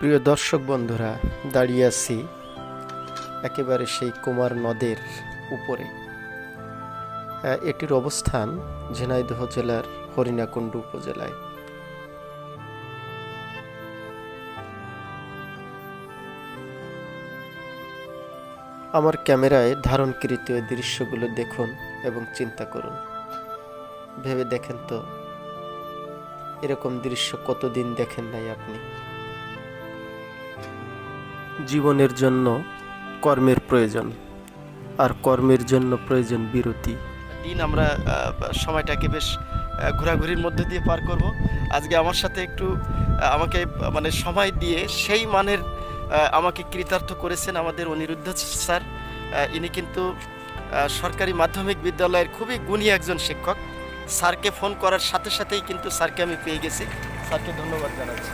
প্রিয় দর্শক বন্ধুরা, দাঁড়িয়ে আছি একেবারে সেই কুমার নদের উপরে। এটির অবস্থান ঝিনাইদহ জেলার হরিণাকুণ্ডু উপজেলায়। আমার ক্যামেরায় ধারণকৃত এই দৃশ্যগুলো দেখুন এবং চিন্তা করুন। ভেবে দেখেন তো, এরকম দৃশ্য কতদিন দেখেন নাই আপনি। জীবনের জন্য কর্মের প্রয়োজন, আর কর্মের জন্য প্রয়োজন বিরতি। দিন আমরা সময়টাকে বেশ ঘোরাঘুরির মধ্যে দিয়ে পার করব। আজকে আমার সাথে একটু আমাকে মানে সময় দিয়ে সেই মানের আমাকে কৃতার্থ করেছেন আমাদের অনিরুদ্ধ স্যার। ইনি কিন্তু সরকারি মাধ্যমিক বিদ্যালয়ের খুবই গুণী একজন শিক্ষক। স্যারকে ফোন করার সাথে সাথেই কিন্তু স্যারকে আমি পেয়ে গেছি। স্যারকে ধন্যবাদ জানাচ্ছি।